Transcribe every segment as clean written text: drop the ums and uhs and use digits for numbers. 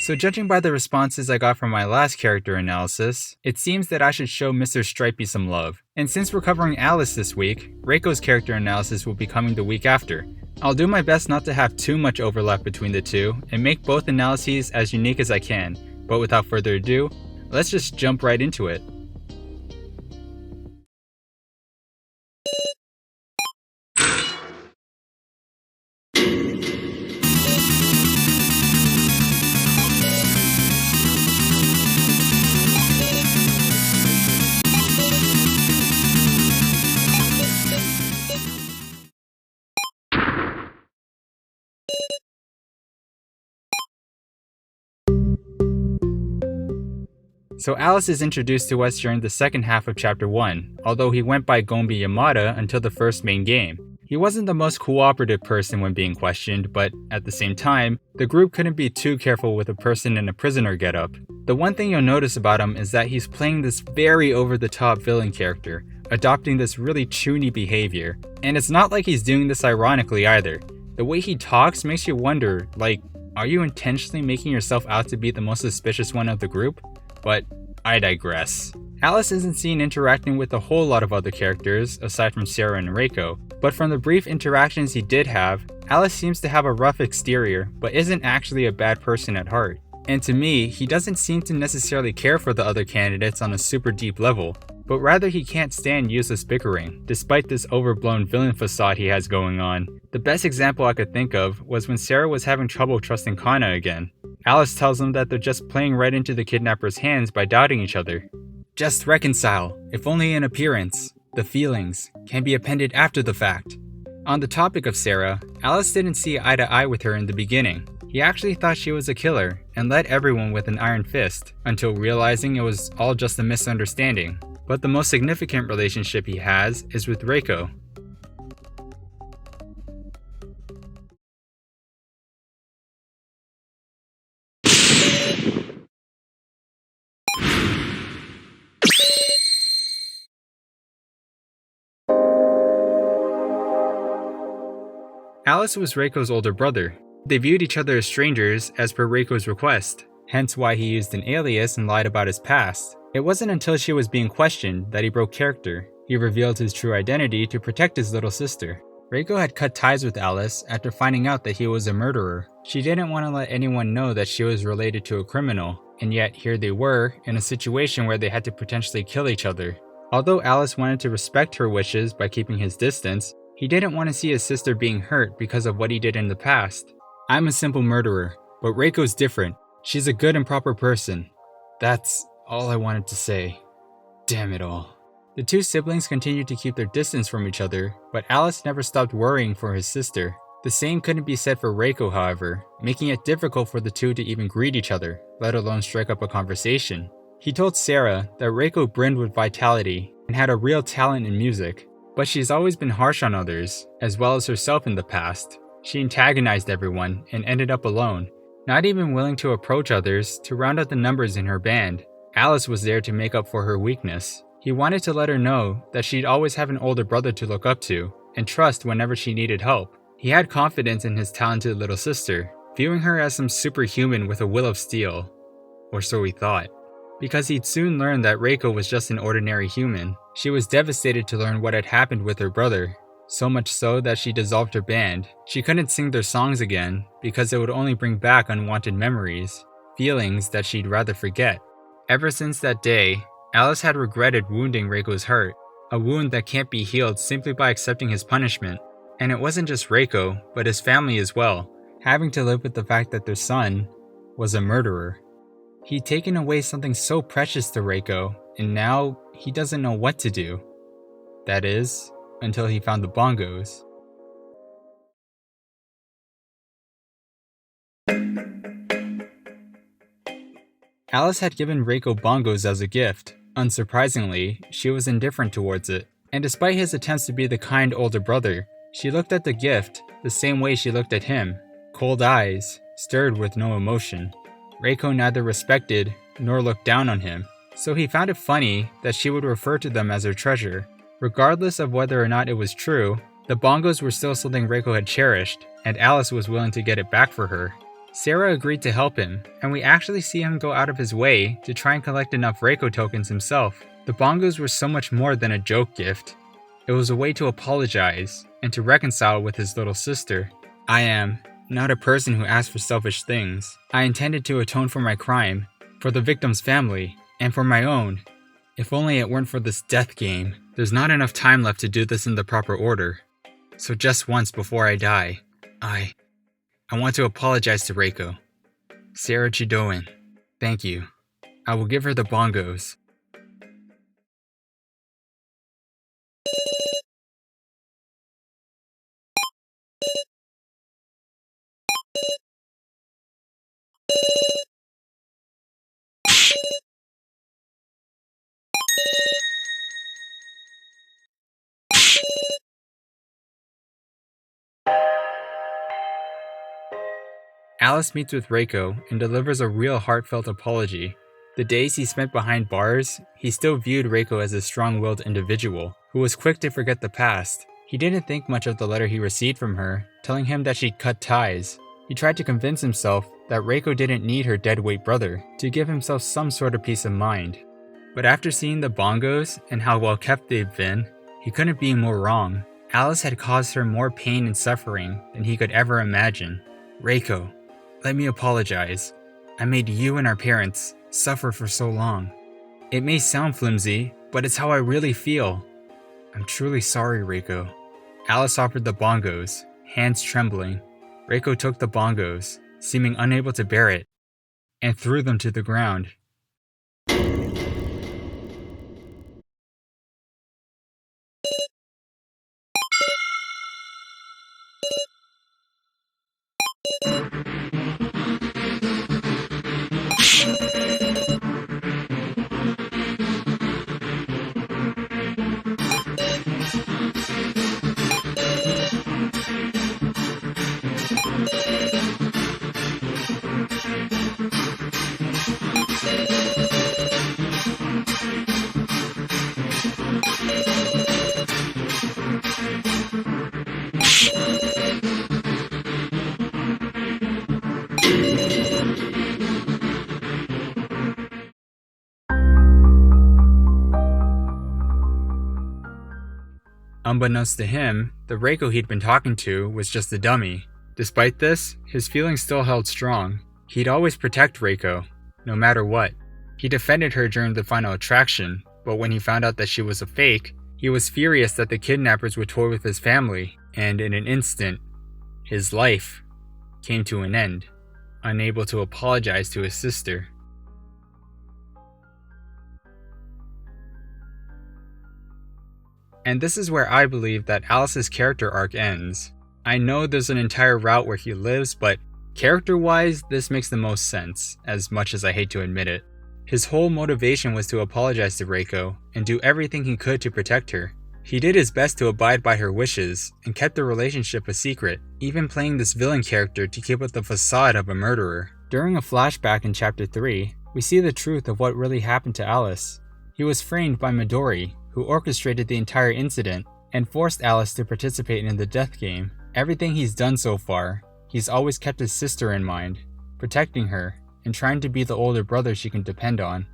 So judging by the responses I got from my last character analysis, it seems that I should show Mr. Stripey some love. And since we're covering Alice this week, Reiko's character analysis will be coming the week after. I'll do my best not to have too much overlap between the two, and make both analyses as unique as I can, but without further ado, let's just jump right into it. So Alice is introduced to us during the second half of Chapter 1, although he went by Gombi Yamada until the first main game. He wasn't the most cooperative person when being questioned, but at the same time, the group couldn't be too careful with a person in a prisoner getup. The one thing you'll notice about him is that he's playing this very over-the-top villain character, adopting this really chuny behavior. And it's not like he's doing this ironically either. The way he talks makes you wonder, like, are you intentionally making yourself out to be the most suspicious one of the group? But I digress. Alice isn't seen interacting with a whole lot of other characters, aside from Sarah and Reiko, but from the brief interactions he did have, Alice seems to have a rough exterior, but isn't actually a bad person at heart. And to me, he doesn't seem to necessarily care for the other candidates on a super deep level, but rather he can't stand useless bickering, despite this overblown villain facade he has going on. The best example I could think of was when Sarah was having trouble trusting Kana again. Alice tells them that they're just playing right into the kidnapper's hands by doubting each other. Just reconcile, if only in appearance. The feelings can be appended after the fact. On the topic of Sarah, Alice didn't see eye to eye with her in the beginning. He actually thought she was a killer and led everyone with an iron fist, until realizing it was all just a misunderstanding. But the most significant relationship he has is with Reiko. Alice was Reiko's older brother. They viewed each other as strangers as per Reiko's request, hence why he used an alias and lied about his past. It wasn't until she was being questioned that he broke character. He revealed his true identity to protect his little sister. Reiko had cut ties with Alice after finding out that he was a murderer. She didn't want to let anyone know that she was related to a criminal, and yet here they were, in a situation where they had to potentially kill each other. Although Alice wanted to respect her wishes by keeping his distance, he didn't want to see his sister being hurt because of what he did in the past. I'm a simple murderer, but Reiko's different. She's a good and proper person. That's all I wanted to say. Damn it all. The two siblings continued to keep their distance from each other, but Alice never stopped worrying for his sister. The same couldn't be said for Reiko, however, making it difficult for the two to even greet each other, let alone strike up a conversation. He told Sarah that Reiko brimmed with vitality and had a real talent in music, but she's always been harsh on others, as well as herself in the past. She antagonized everyone and ended up alone, not even willing to approach others to round out the numbers in her band. Alice was there to make up for her weakness. He wanted to let her know that she'd always have an older brother to look up to and trust whenever she needed help. He had confidence in his talented little sister, viewing her as some superhuman with a will of steel. Or so he thought. Because he'd soon learn that Reiko was just an ordinary human. She was devastated to learn what had happened with her brother, so much so that she dissolved her band. She couldn't sing their songs again because it would only bring back unwanted memories, feelings that she'd rather forget. Ever since that day, Alice had regretted wounding Reiko's heart, a wound that can't be healed simply by accepting his punishment. And it wasn't just Reiko, but his family as well, having to live with the fact that their son was a murderer. He'd taken away something so precious to Reiko, and now he doesn't know what to do. That is, until he found the bongos. Alice had given Reiko bongos as a gift. Unsurprisingly, she was indifferent towards it, and despite his attempts to be the kind older brother, she looked at the gift the same way she looked at him, cold eyes, stirred with no emotion. Reiko neither respected nor looked down on him, so he found it funny that she would refer to them as her treasure. Regardless of whether or not it was true, the bongos were still something Reiko had cherished, and Alice was willing to get it back for her. Sarah agreed to help him, and we actually see him go out of his way to try and collect enough Reiko tokens himself. The bongos were so much more than a joke gift. It was a way to apologize and to reconcile with his little sister. I am not a person who asks for selfish things. I intended to atone for my crime, for the victim's family, and for my own. If only it weren't for this death game. There's not enough time left to do this in the proper order. So just once before I die, I want to apologize to Reiko. Sarah Chidoin, thank you. I will give her the bongos. Alice meets with Reiko and delivers a real heartfelt apology. The days he spent behind bars, he still viewed Reiko as a strong-willed individual who was quick to forget the past. He didn't think much of the letter he received from her, telling him that she'd cut ties. He tried to convince himself that Reiko didn't need her deadweight brother to give himself some sort of peace of mind. But after seeing the bongos and how well kept they've been, he couldn't be more wrong. Alice had caused her more pain and suffering than he could ever imagine. Reiko, let me apologize. I made you and our parents suffer for so long. It may sound flimsy, but it's how I really feel. I'm truly sorry, Reiko. Alice offered the bongos, hands trembling. Reiko took the bongos, seeming unable to bear it, and threw them to the ground. Unbeknownst to him, the Reiko he'd been talking to was just a dummy. Despite this, his feelings still held strong. He'd always protect Reiko, no matter what. He defended her during the final attraction, but when he found out that she was a fake, he was furious that the kidnappers would toy with his family, and in an instant, his life came to an end, unable to apologize to his sister. And this is where I believe that Alice's character arc ends. I know there's an entire route where he lives, but character-wise, this makes the most sense, as much as I hate to admit it. His whole motivation was to apologize to Reiko and do everything he could to protect her. He did his best to abide by her wishes and kept the relationship a secret, even playing this villain character to keep up the facade of a murderer. During a flashback in Chapter 3, we see the truth of what really happened to Alice. He was framed by Midori, who orchestrated the entire incident and forced Alice to participate in the death game. Everything he's done so far, he's always kept his sister in mind, protecting her and trying to be the older brother she can depend on.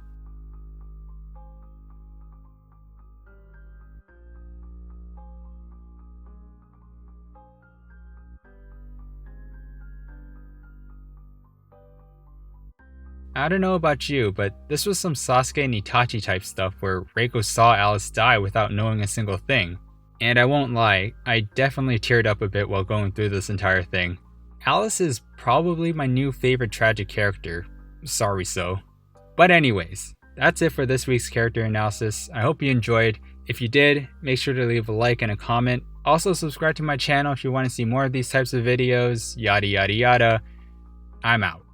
I don't know about you, but this was some Sasuke and Itachi type stuff where Reiko saw Alice die without knowing a single thing. And I won't lie, I definitely teared up a bit while going through this entire thing. Alice is probably my new favorite tragic character. Sorry so. But anyways, that's it for this week's character analysis. I hope you enjoyed. If you did, make sure to leave a like and a comment. Also subscribe to my channel if you want to see more of these types of videos, yada yada yada. I'm out.